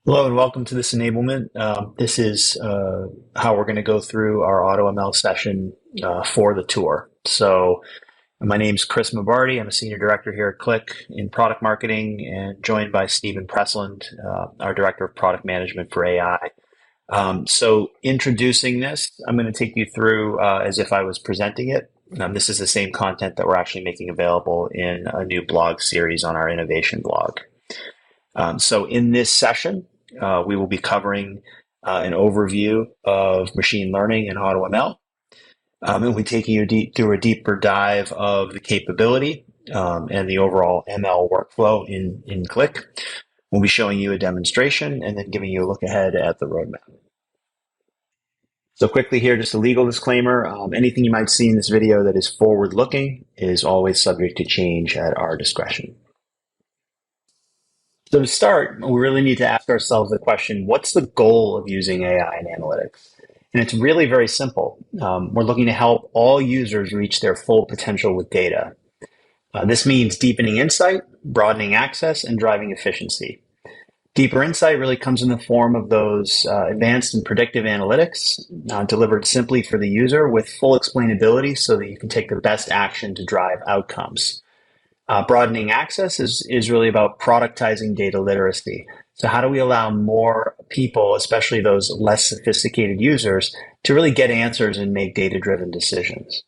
Hello and welcome to this enablement. This is how we're going to go through our AutoML session for the tour. So my name's Chris Mabardi. I'm a senior director here at Qlik in product marketing and joined by Stephen Pressland, our director of product management for AI. So introducing this, I'm going to take you through as if I was presenting it. This is the same content that we're actually making available in a new blog series on our innovation blog. So in this session, we will be covering an overview of machine learning and AutoML. And we'll be taking you through a deeper dive of the capability and the overall ML workflow in Qlik. We'll be showing you a demonstration and then giving you a look ahead at the roadmap. So quickly here, just a legal disclaimer. Anything you might see in this video that is forward-looking is always subject to change at our discretion. So to start, we really need to ask ourselves the question, what's the goal of using AI in analytics? And it's really very simple. We're looking to help all users reach their full potential with data. This means deepening insight, broadening access, and driving efficiency. Deeper insight really comes in the form of those advanced and predictive analytics delivered simply for the user with full explainability so that you can take the best action to drive outcomes. Broadening access is really about productizing data literacy. So how do we allow more people, especially those less sophisticated users, to really get answers and make data-driven decisions?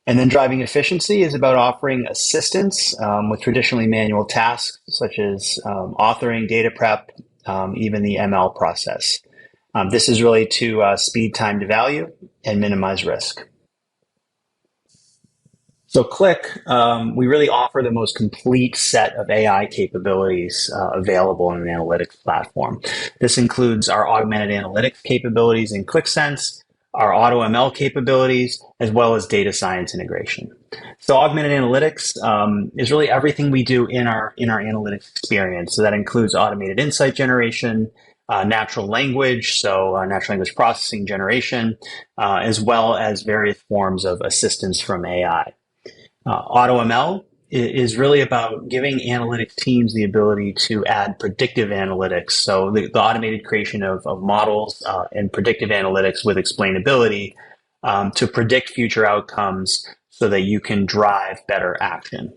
And then driving efficiency is about offering assistance with traditionally manual tasks, such as authoring, data prep, even the ML process. This is really to speed time to value and minimize risk. So Qlik, we really offer the most complete set of AI capabilities available in an analytics platform. This includes our augmented analytics capabilities in QlikSense, our AutoML capabilities, as well as data science integration. So augmented analytics is really everything we do in our analytics experience. So that includes automated insight generation, natural language, so natural language processing generation, as well as various forms of assistance from AI. AutoML is really about giving analytics teams the ability to add predictive analytics. So the automated creation of models and predictive analytics with explainability to predict future outcomes so that you can drive better action.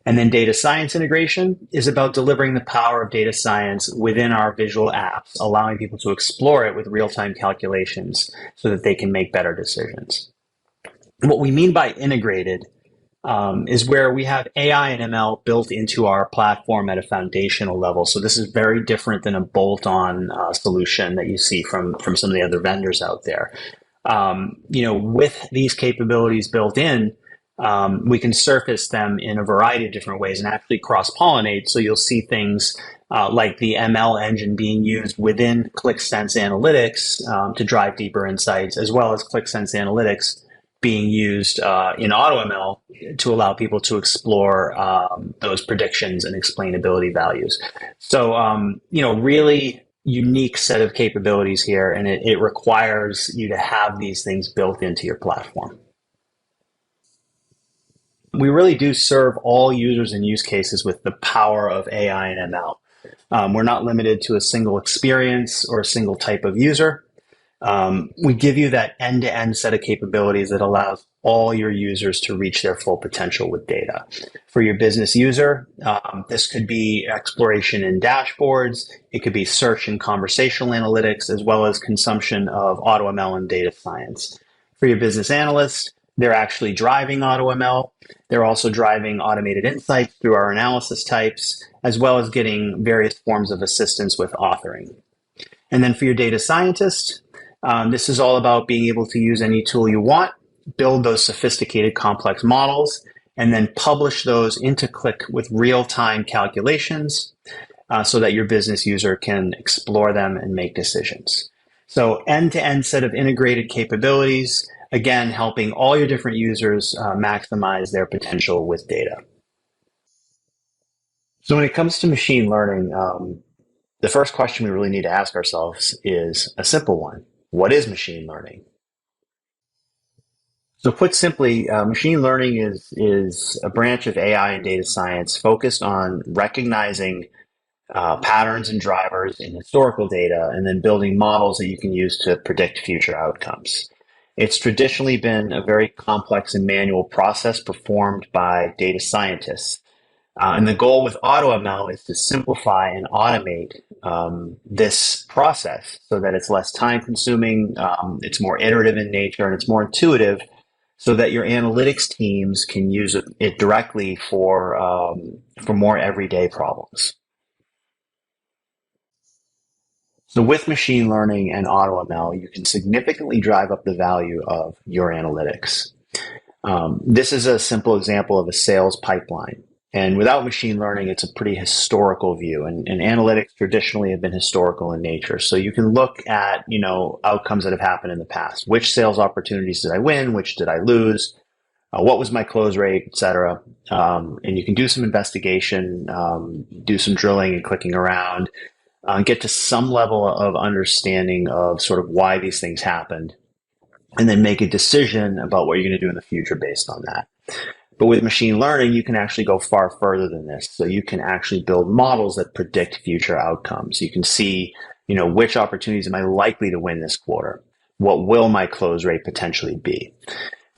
And then data science integration is about delivering the power of data science within our visual apps, allowing people to explore it with real-time calculations so that they can make better decisions. And what we mean by integrated is where we have AI and ML built into our platform at a foundational level. So this is very different than a bolt-on solution that you see from some of the other vendors out there. With these capabilities built in, we can surface them in a variety of different ways and actually cross-pollinate. So you'll see things like the ML engine being used within QlikSense Analytics to drive deeper insights, as well as QlikSense Analytics being used in AutoML to allow people to explore those predictions and explainability values. So, really unique set of capabilities here, and it requires you to have these things built into your platform. We really do serve all users and use cases with the power of AI and ML. We're not limited to a single experience or a single type of user. We give you that end-to-end set of capabilities that allows all your users to reach their full potential with data. For your business user, this could be exploration in dashboards. It could be search and conversational analytics, as well as consumption of AutoML and data science. For your business analyst, they're actually driving AutoML. They're also driving automated insights through our analysis types, as well as getting various forms of assistance with authoring. And then for your data scientist, this is all about being able to use any tool you want, build those sophisticated complex models, and then publish those into Qlik with real-time calculations so that your business user can explore them and make decisions. So end-to-end set of integrated capabilities, again, helping all your different users maximize their potential with data. So when it comes to machine learning, the first question we really need to ask ourselves is a simple one. What is machine learning? So put simply, machine learning is a branch of AI and data science focused on recognizing patterns and drivers in historical data, and then building models that you can use to predict future outcomes. It's traditionally been a very complex and manual process performed by data scientists. And the goal with AutoML is to simplify and automate this process so that it's less time consuming, it's more iterative in nature, and it's more intuitive so that your analytics teams can use it directly for more everyday problems. So with machine learning and AutoML, you can significantly drive up the value of your analytics. This is a simple example of a sales pipeline. And without machine learning, it's a pretty historical view. And analytics traditionally have been historical in nature. So you can look at, outcomes that have happened in the past. Which sales opportunities did I win? Which did I lose? What was my close rate, et cetera? And you can do some investigation, do some drilling and clicking around, get to some level of understanding of sort of why these things happened, and then make a decision about what you're going to do in the future based on that. But with machine learning, you can actually go far further than this. So you can actually build models that predict future outcomes. You can see, which opportunities am I likely to win this quarter? What will my close rate potentially be?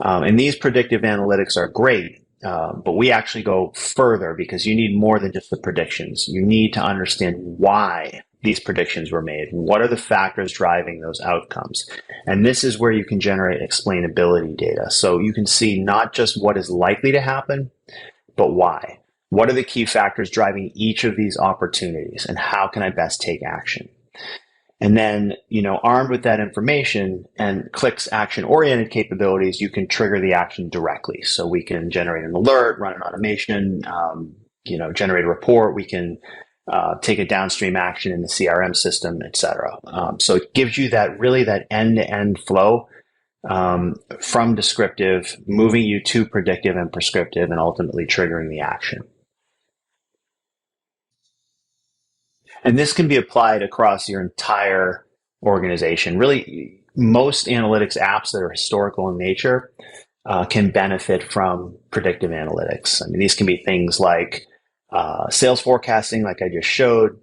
And these predictive analytics are great, but we actually go further because you need more than just the predictions. You need to understand why these predictions were made. What are the factors driving those outcomes? And this is where you can generate explainability data. So you can see not just what is likely to happen, but why. What are the key factors driving each of these opportunities, and how can I best take action? And then, armed with that information and Qlik's action-oriented capabilities, you can trigger the action directly. So we can generate an alert, run an automation, generate a report. We can take a downstream action in the CRM system, et cetera. So it gives you that end-to-end flow from descriptive, moving you to predictive and prescriptive, and ultimately triggering the action. And this can be applied across your entire organization. Really, most analytics apps that are historical in nature can benefit from predictive analytics. I mean, these can be things like sales forecasting, like I just showed,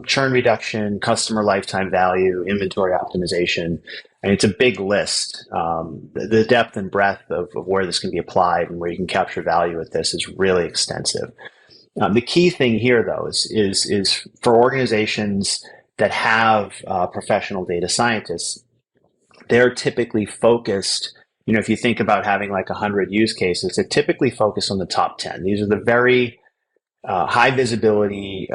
churn reduction, customer lifetime value, inventory optimization. And it's a big list. The depth and breadth of where this can be applied and where you can capture value with this is really extensive. The key thing here, though, is for organizations that have professional data scientists, they're typically focused. If you think about having like 100 use cases, they're typically focused on the top 10. These are the very high visibility,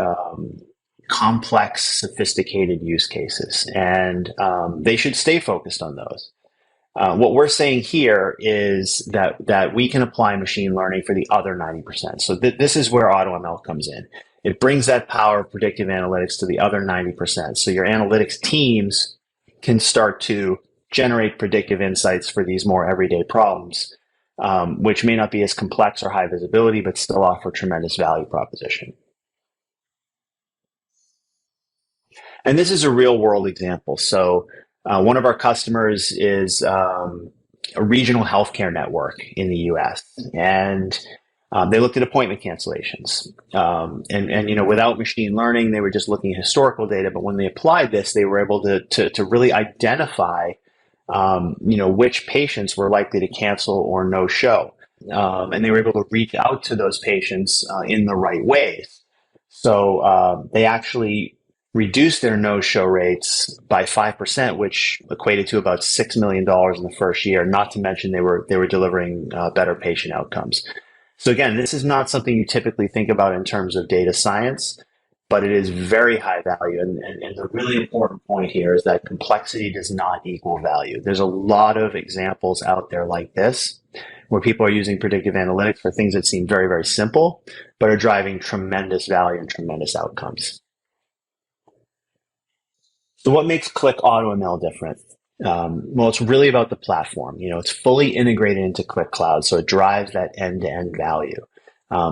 complex, sophisticated use cases, and they should stay focused on those. What we're saying here is that we can apply machine learning for the other 90%. So this is where AutoML comes in. It brings that power of predictive analytics to the other 90%. So your analytics teams can start to generate predictive insights for these more everyday problems, which may not be as complex or high visibility, but still offer tremendous value proposition. And this is a real world example. So one of our customers is a regional healthcare network in the US, and they looked at appointment cancellations. And without machine learning, they were just looking at historical data. But when they applied this, they were able to really identify which patients were likely to cancel or no show. And they were able to reach out to those patients in the right ways. So they actually reduced their no-show rates by 5%, which equated to about $6 million in the first year. Not to mention they were delivering better patient outcomes. So again, this is not something you typically think about in terms of data science, but it is very high value. And the really important point here is that complexity does not equal value. There's a lot of examples out there like this, where people are using predictive analytics for things that seem very, very simple, but are driving tremendous value and tremendous outcomes. So what makes Qlik AutoML different? Well, it's really about the platform. It's fully integrated into Qlik Cloud, so it drives that end-to-end value.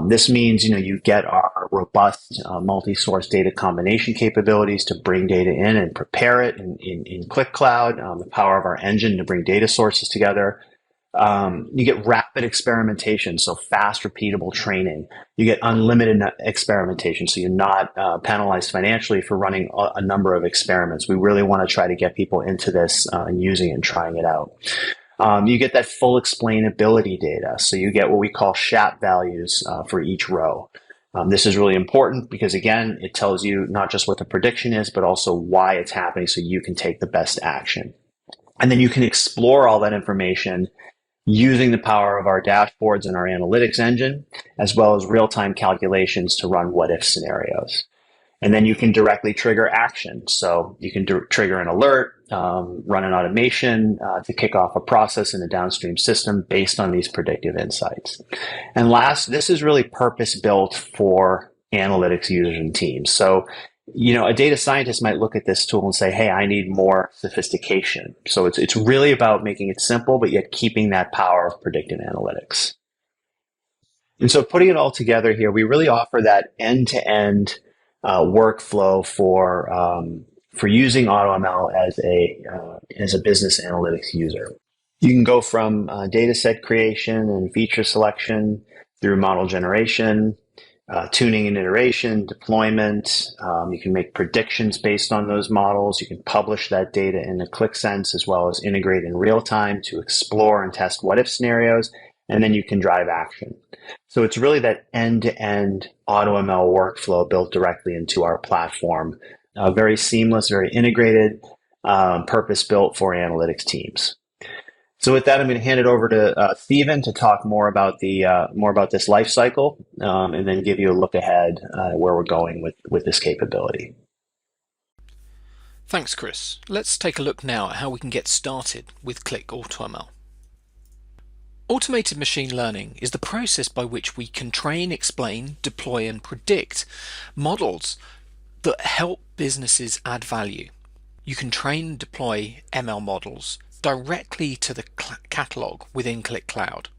This means, you get our robust multi-source data combination capabilities to bring data in and prepare it in Qlik Cloud, the power of our engine to bring data sources together, You get rapid experimentation, so fast, repeatable training. You get unlimited experimentation, so you're not penalized financially for running a number of experiments. We really want to try to get people into this and using it and trying it out. You get that full explainability data, so you get what we call SHAP values for each row. This is really important because, again, it tells you not just what the prediction is, but also why it's happening so you can take the best action. And then you can explore all that information using the power of our dashboards and our analytics engine, as well as real-time calculations to run what-if scenarios. And then you can directly trigger action. So you can trigger an alert, run an automation to kick off a process in a downstream system based on these predictive insights. And last, this is really purpose-built for analytics users and teams. So a data scientist might look at this tool and say, hey, I need more sophistication. So it's really about making it simple, but yet keeping that power of predictive analytics. And so putting it all together here, we really offer that end-to-end workflow for using AutoML as a business analytics user. You can go from data set creation and feature selection through model generation, tuning and iteration, deployment. You can make predictions based on those models. You can publish that data in a QlikSense, as well as integrate in real time to explore and test what-if scenarios, and then you can drive action. So it's really that end-to-end AutoML workflow built directly into our platform. Very seamless, very integrated, purpose-built for analytics teams. So with that, I'm going to hand it over to Stephen to talk more about this life cycle, and then give you a look ahead where we're going with this capability. Thanks, Chris. Let's take a look now at how we can get started with Qlik AutoML. Automated machine learning is the process by which we can train, explain, deploy, and predict models that help businesses add value. You can train and deploy ML models directly to the catalog within Qlik Cloud.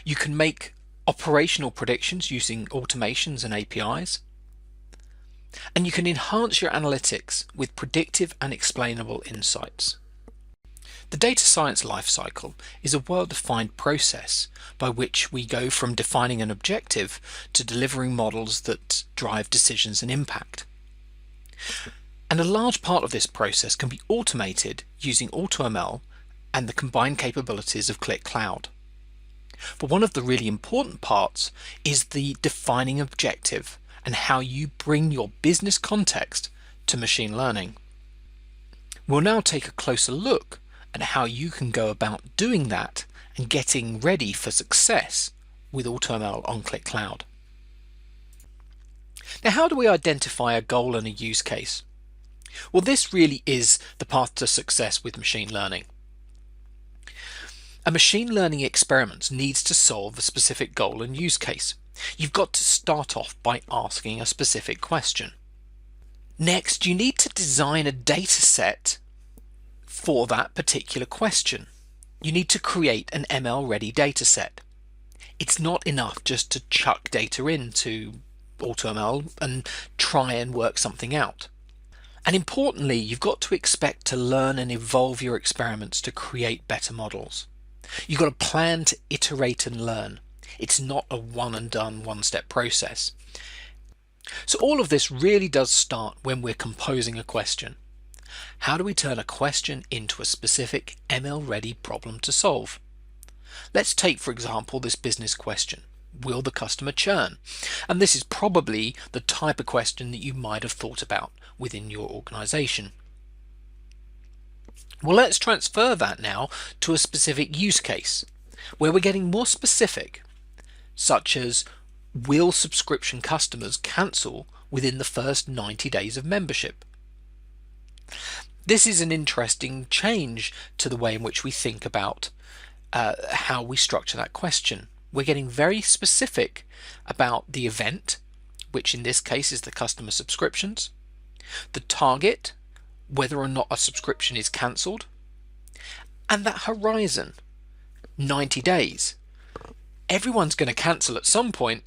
You can make operational predictions using automations and APIs. And you can enhance your analytics with predictive and explainable insights. The data science lifecycle is a well-defined process by which we go from defining an objective to delivering models that drive decisions and impact. And a large part of this process can be automated using AutoML and the combined capabilities of Qlik Cloud. But one of the really important parts is the defining objective and how you bring your business context to machine learning. We'll now take a closer look at how you can go about doing that and getting ready for success with AutoML on Qlik Cloud. Now, how do we identify a goal and a use case? Well, this really is the path to success with machine learning. A machine learning experiment needs to solve a specific goal and use case. You've got to start off by asking a specific question. Next, you need to design a data set for that particular question. You need to create an ML-ready data set. It's not enough just to chuck data into AutoML and try and work something out. And importantly, you've got to expect to learn and evolve your experiments to create better models. You've got to plan to iterate and learn. It's not a one and done, one-step process. So all of this really does start when we're composing a question. How do we turn a question into a specific ML-ready problem to solve? Let's take, for example, this business question. Will the customer churn? And this is probably the type of question that you might have thought about within your organization. Well, let's transfer that now to a specific use case where we're getting more specific, such as will subscription customers cancel within the first 90 days of membership? This is an interesting change to the way in which we think about how we structure that question. We're getting very specific about the event, which in this case is the customer subscriptions, the target, whether or not a subscription is cancelled, and that horizon, 90 days. Everyone's going to cancel at some point,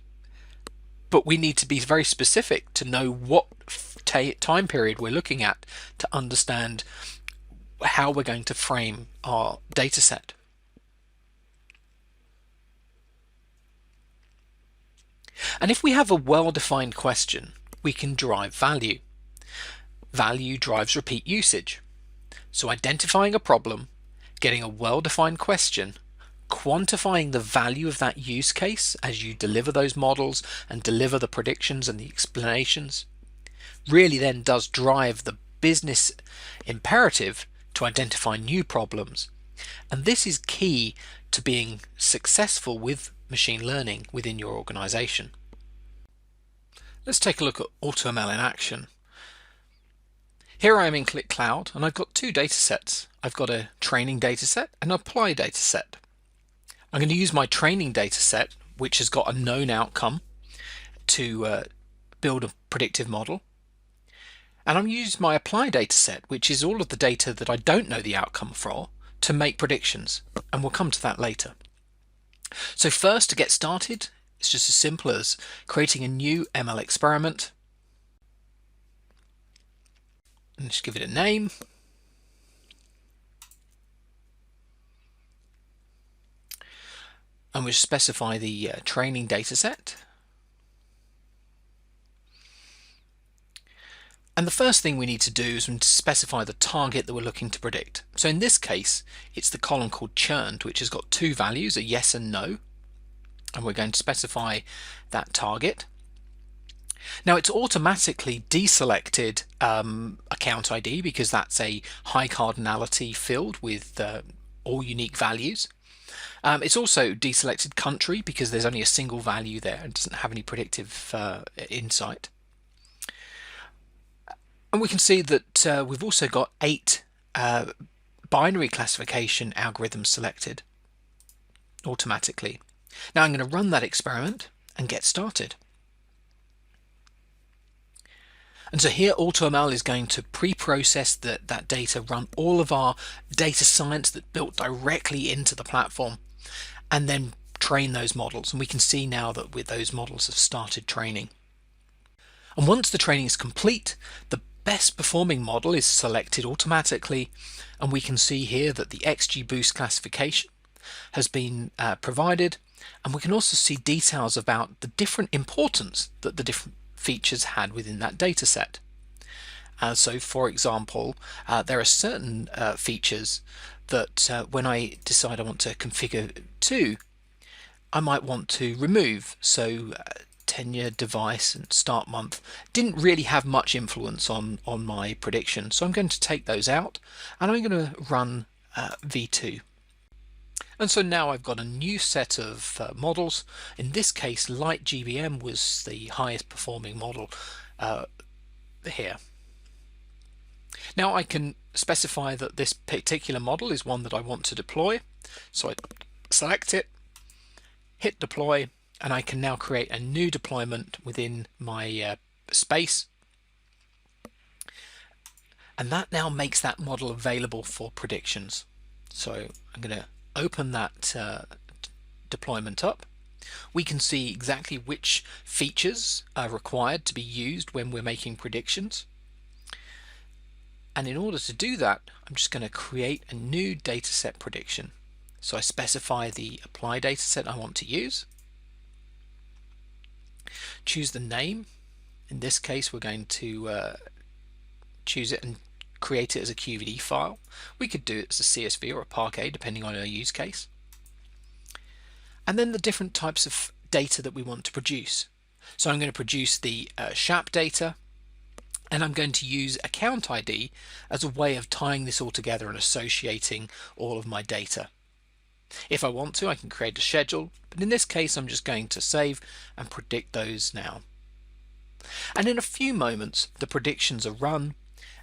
but we need to be very specific to know what time period we're looking at to understand how we're going to frame our data set. And if we have a well-defined question, we can derive value. Value drives repeat usage. So identifying a problem, getting a well-defined question, quantifying the value of that use case as you deliver those models and deliver the predictions and the explanations, really then does drive the business imperative to identify new problems. And this is key to being successful with machine learning within your organization. Let's take a look at AutoML in action. Here I am in QlikCloud, and I've got two data sets. I've got a training data set and an apply data set. I'm going to use my training data set, which has got a known outcome, to build a predictive model. And I'm using my apply data set, which is all of the data that I don't know the outcome for, to make predictions. And we'll come to that later. So first, to get started, it's just as simple as creating a new ML experiment. And just give it a name. And we'll specify the training data set. And the first thing we need to do is to specify the target that we're looking to predict. So in this case, it's the column called churned, which has got two values, a yes and no. And we're going to specify that target. Now it's automatically deselected account ID because that's a high cardinality field with all unique values. It's also deselected country because there's only a single value there and doesn't have any predictive insight. And we can see that we've also got 8 binary classification algorithms selected automatically. Now I'm going to run that experiment and get started. And so here AutoML is going to pre-process that data, run all of our data science that built directly into the platform, and then train those models. And we can see now that with those models have started training. And once the training is complete, the best performing model is selected automatically, and we can see here that the XGBoost classification has been provided, and we can also see details about the different importance that the different features had within that data set. So for example, there are certain features that when I decide I want to configure to, I might want to remove. So tenure, device and start month didn't really have much influence on my prediction, so I'm going to take those out and I'm going to run v2. And so now I've got a new set of models. In this case, Light GBM was the highest performing model here. Now I can specify that this particular model is one that I want to deploy. So I select it, hit deploy, and I can now create a new deployment within my space. And that now makes that model available for predictions. So I'm going to open that deployment up. We can see exactly which features are required to be used when we're making predictions. And in order to do that, I'm just going to create a new dataset prediction. So I specify the apply dataset I want to use. Choose the name. In this case, we're going to choose it and create it as a QVD file. We could do it as a CSV or a Parquet depending on our use case. And then the different types of data that we want to produce. So I'm going to produce the SHAP data, and I'm going to use account ID as a way of tying this all together and associating all of my data. If I want to, I can create a schedule, but in this case I'm just going to save and predict those now. And in a few moments the predictions are run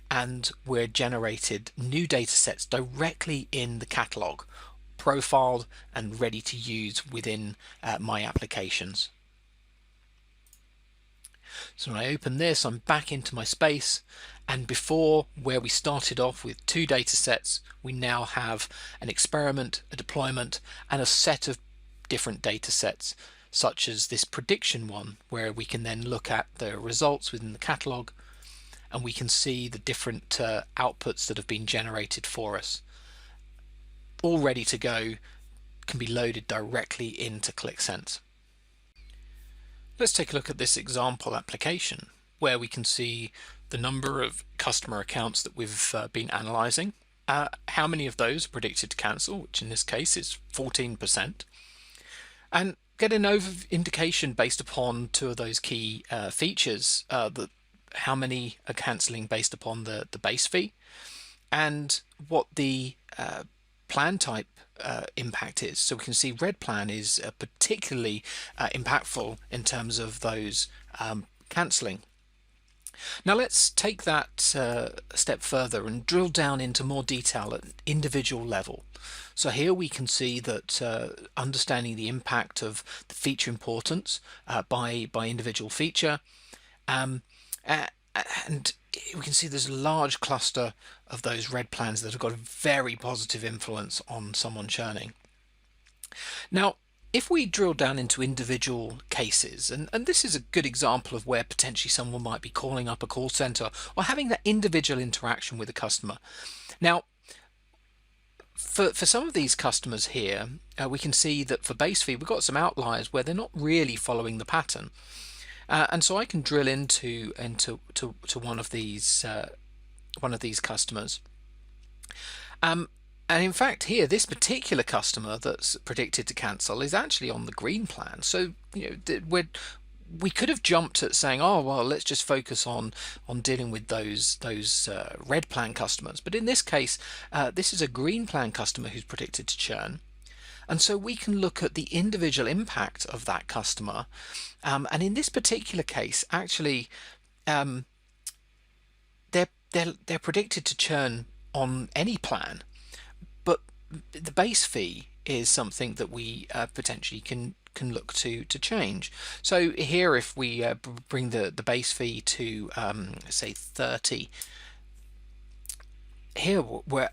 and we're generated new data sets directly in the catalog, profiled and ready to use within my applications. So when I open this, I'm back into my space, and before, where we started off with 2 data sets, we now have an experiment, a deployment, and a set of different data sets, such as this prediction one, where we can then look at the results within the catalog and we can see the different outputs that have been generated for us, all ready to go, can be loaded directly into QlikSense. Let's take a look at this example application where we can see the number of customer accounts that we've been analyzing, how many of those are predicted to cancel, which in this case is 14%, and get an indication based upon two of those key features, that how many are cancelling based upon the base fee, and what the plan type impact is. So we can see red plan is particularly impactful in terms of those cancelling. Now let's take that a step further and drill down into more detail at individual level. So here we can see that understanding the impact of the feature importance by individual feature, and we can see there's a large cluster of those red plans that have got a very positive influence on someone churning. Now, if we drill down into individual cases, and this is a good example of where potentially someone might be calling up a call center or having that individual interaction with a customer. Now, for some of these customers here, we can see that for base fee, we've got some outliers where they're not really following the pattern. And so I can drill into one of these customers. And in fact here, this particular customer that's predicted to cancel is actually on the green plan. So we could have jumped at saying, oh well, let's just focus on dealing with those red plan customers. But in this case, this is a green plan customer who's predicted to churn. And so we can look at the individual impact of that customer. And in this particular case, actually, they're predicted to churn on any plan, but the base fee is something that we potentially can look to change. So here, if we bring the base fee to say 30, here we're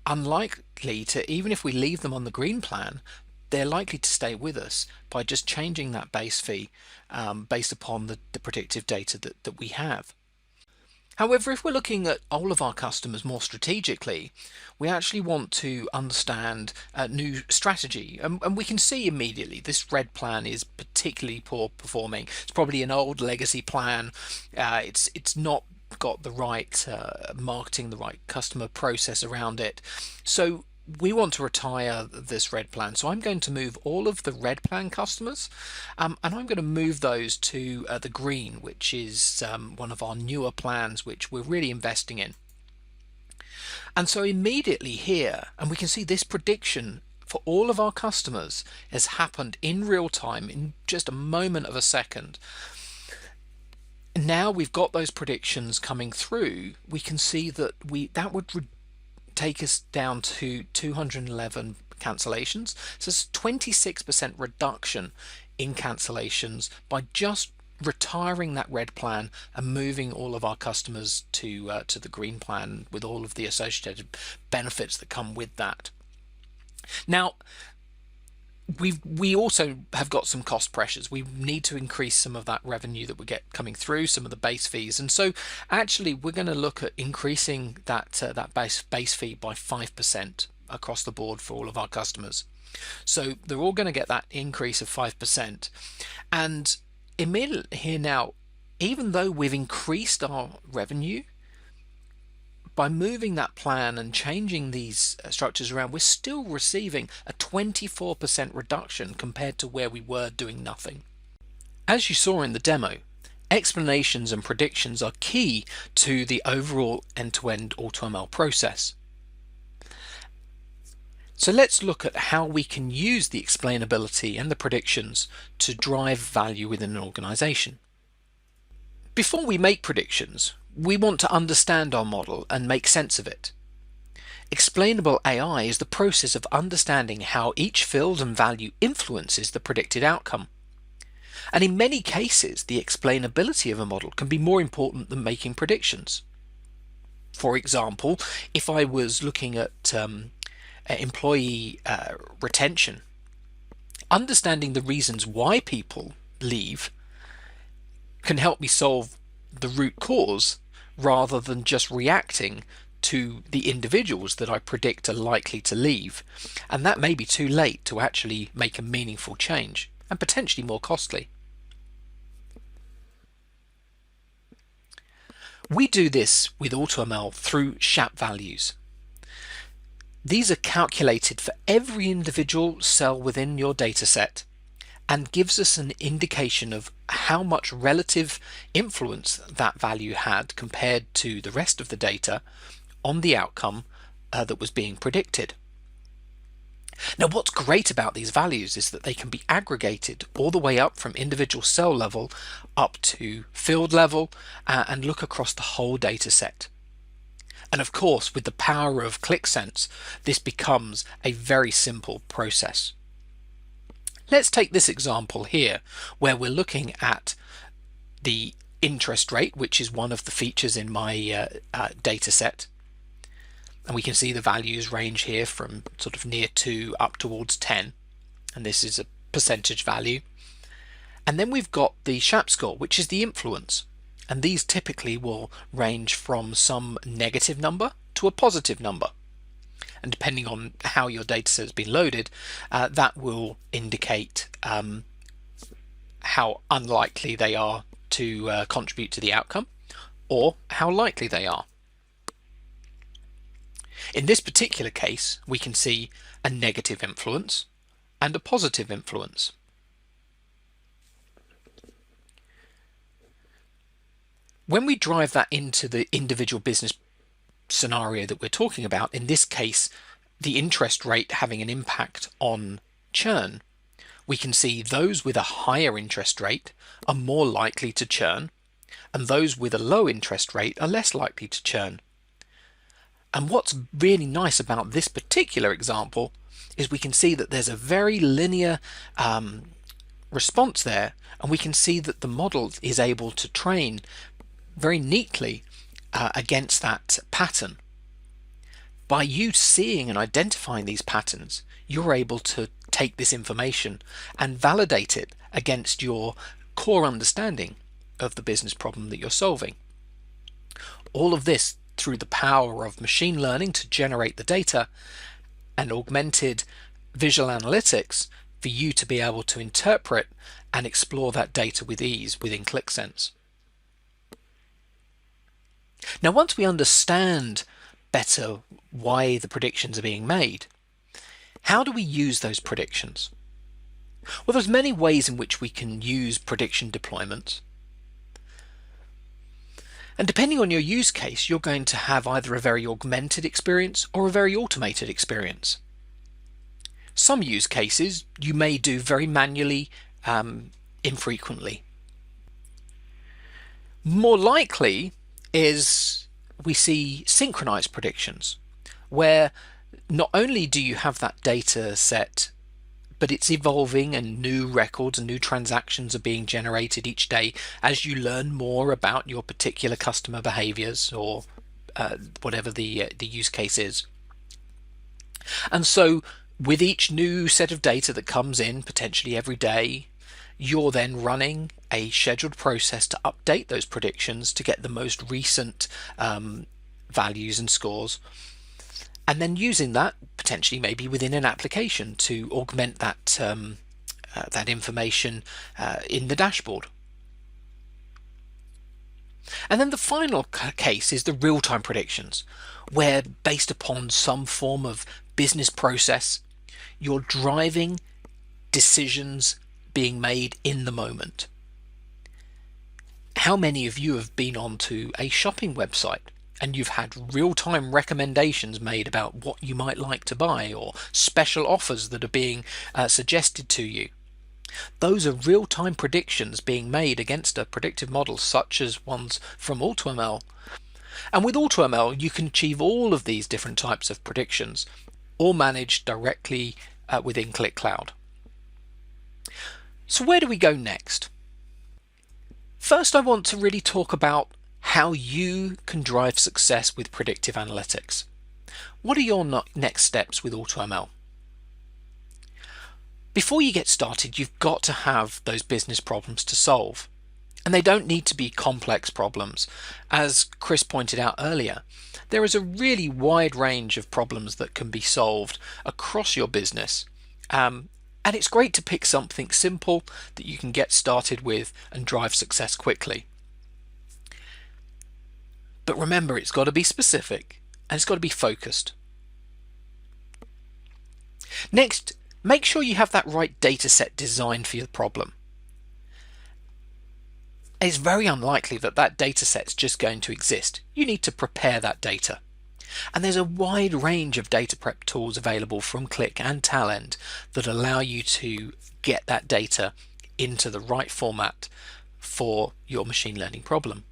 unlikely to, even if we leave them on the green plan, they're likely to stay with us by just changing that base fee based upon the predictive data that we have. However, if we're looking at all of our customers more strategically, we actually want to understand a new strategy. And we can see immediately this red plan is particularly poor performing. It's probably an old legacy plan. It's not got the right marketing, the right customer process around it. So we want to retire this red plan. So I'm going to move all of the red plan customers, and I'm going to move those to the green, which is one of our newer plans, which we're really investing in. And so immediately here, and we can see this prediction for all of our customers has happened in real time, in just a moment of a second. Now we've got those predictions coming through. We can see that that would take us down to 211 cancellations. So it's a 26% reduction in cancellations by just retiring that red plan and moving all of our customers to the green plan with all of the associated benefits that come with that. Now, we also have got some cost pressures. We need to increase some of that revenue that we get coming through, some of the base fees, and so actually we're going to look at increasing that base fee by 5% across the board for all of our customers. So they're all going to get that increase of 5%. And immediately here now, even though we've increased our revenue, by moving that plan and changing these structures around, we're still receiving a 24% reduction compared to where we were doing nothing. As you saw in the demo, explanations and predictions are key to the overall end-to-end AutoML process. So let's look at how we can use the explainability and the predictions to drive value within an organization. Before we make predictions, we want to understand our model and make sense of it. Explainable AI is the process of understanding how each field and value influences the predicted outcome. And in many cases, the explainability of a model can be more important than making predictions. For example, if I was looking at employee retention, understanding the reasons why people leave can help me solve the root cause rather than just reacting to the individuals that I predict are likely to leave. And that may be too late to actually make a meaningful change, and potentially more costly. We do this with AutoML through SHAP values. These are calculated for every individual cell within your dataset and gives us an indication of how much relative influence that value had compared to the rest of the data on the outcome that was being predicted. Now, what's great about these values is that they can be aggregated all the way up from individual cell level up to field level and look across the whole data set. And of course, with the power of QlikSense, this becomes a very simple process. Let's take this example here, where we're looking at the interest rate, which is one of the features in my data set. And we can see the values range here from sort of near 2 up towards 10. And this is a percentage value. And then we've got the SHAP score, which is the influence. And these typically will range from some negative number to a positive number. And depending on how your dataset has been loaded, that will indicate how unlikely they are to contribute to the outcome, or how likely they are. In this particular case, we can see a negative influence and a positive influence. When we drive that into the individual business scenario that we're talking about, in this case, the interest rate having an impact on churn, we can see those with a higher interest rate are more likely to churn, and those with a low interest rate are less likely to churn. And what's really nice about this particular example is we can see that there's a very linear response there, and we can see that the model is able to train very neatly against that pattern. By you seeing and identifying these patterns, you're able to take this information and validate it against your core understanding of the business problem that you're solving. All of this through the power of machine learning to generate the data and augmented visual analytics for you to be able to interpret and explore that data with ease within QlikSense. Now, once we understand better why the predictions are being made, how do we use those predictions? Well, there's many ways in which we can use prediction deployments. And depending on your use case, you're going to have either a very augmented experience or a very automated experience. Some use cases you may do very manually, infrequently. More likely is we see synchronized predictions, where not only do you have that data set, but it's evolving and new records and new transactions are being generated each day as you learn more about your particular customer behaviors or whatever the use case is. And so with each new set of data that comes in, potentially every day, you're then running a scheduled process to update those predictions to get the most recent values and scores, and then using that potentially maybe within an application to augment that that information in the dashboard. And then the final case is the real-time predictions, where based upon some form of business process, you're driving decisions being made in the moment. How many of you have been onto a shopping website and you've had real-time recommendations made about what you might like to buy, or special offers that are being suggested to you? Those are real-time predictions being made against a predictive model such as ones from AutoML. And with AutoML you can achieve all of these different types of predictions, all managed directly within QlikCloud. So where do we go next? First, I want to really talk about how you can drive success with predictive analytics. What are your next steps with AutoML? Before you get started, you've got to have those business problems to solve. And they don't need to be complex problems. As Chris pointed out earlier, there is a really wide range of problems that can be solved across your business. And it's great to pick something simple that you can get started with and drive success quickly. But remember, it's got to be specific and it's got to be focused. Next, make sure you have that right data set designed for your problem. It's very unlikely that that data set's just going to exist. You need to prepare that data. And there's a wide range of data prep tools available from Qlik and Talend that allow you to get that data into the right format for your machine learning problem.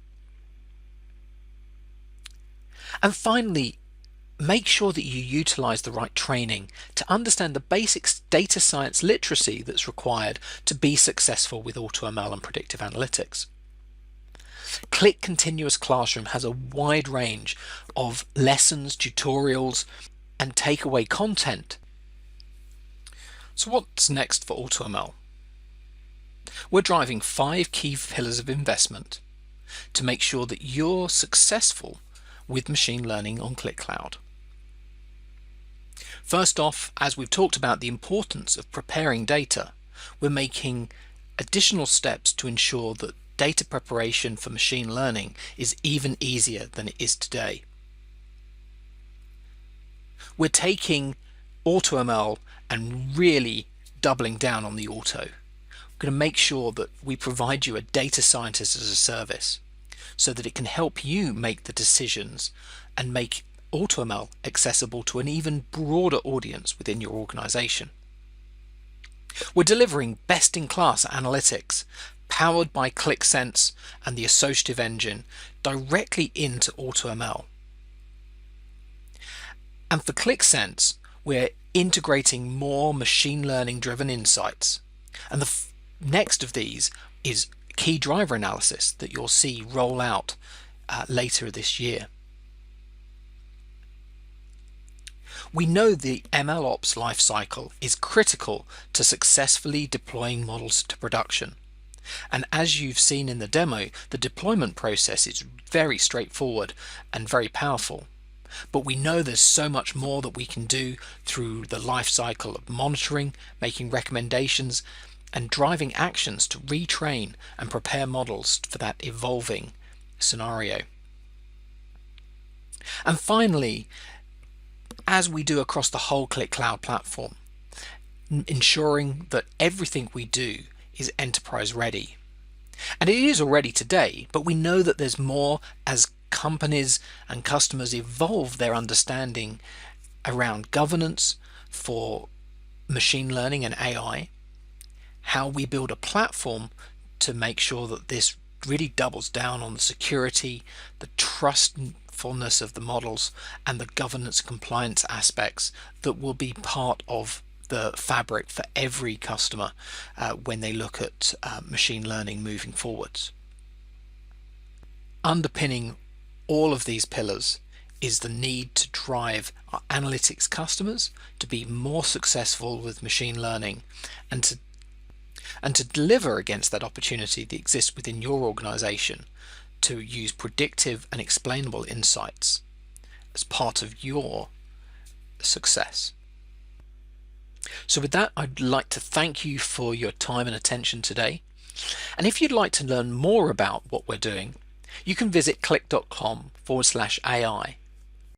And finally, make sure that you utilize the right training to understand the basic data science literacy that's required to be successful with AutoML and predictive analytics. Qlik Continuous Classroom has a wide range of lessons, tutorials, and takeaway content. So what's next for AutoML? We're driving 5 key pillars of investment to make sure that you're successful with machine learning on Qlik Cloud. First off, as we've talked about the importance of preparing data, we're making additional steps to ensure that data preparation for machine learning is even easier than it is today. We're taking AutoML and really doubling down on the auto. We're going to make sure that we provide you a data scientist as a service so that it can help you make the decisions and make AutoML accessible to an even broader audience within your organization. We're delivering best-in-class analytics powered by QlikSense and the associative engine directly into AutoML. And for QlikSense, we're integrating more machine learning driven insights. And the next of these is key driver analysis that you'll see roll out later this year. We know the MLOps lifecycle is critical to successfully deploying models to production. And as you've seen in the demo, the deployment process is very straightforward and very powerful. But we know there's so much more that we can do through the life cycle of monitoring, making recommendations, and driving actions to retrain and prepare models for that evolving scenario. And finally, as we do across the whole Qlik Cloud platform, ensuring that everything we do is enterprise ready. And it is already today, but we know that there's more as companies and customers evolve their understanding around governance for machine learning and AI, how we build a platform to make sure that this really doubles down on the security, the trustfulness of the models, and the governance compliance aspects that will be part of the fabric for every customer when they look at machine learning moving forwards. Underpinning all of these pillars is the need to drive our analytics customers to be more successful with machine learning and to deliver against that opportunity that exists within your organization to use predictive and explainable insights as part of your success. So with that, I'd like to thank you for your time and attention today. And if you'd like to learn more about what we're doing, you can visit qlik.com/AI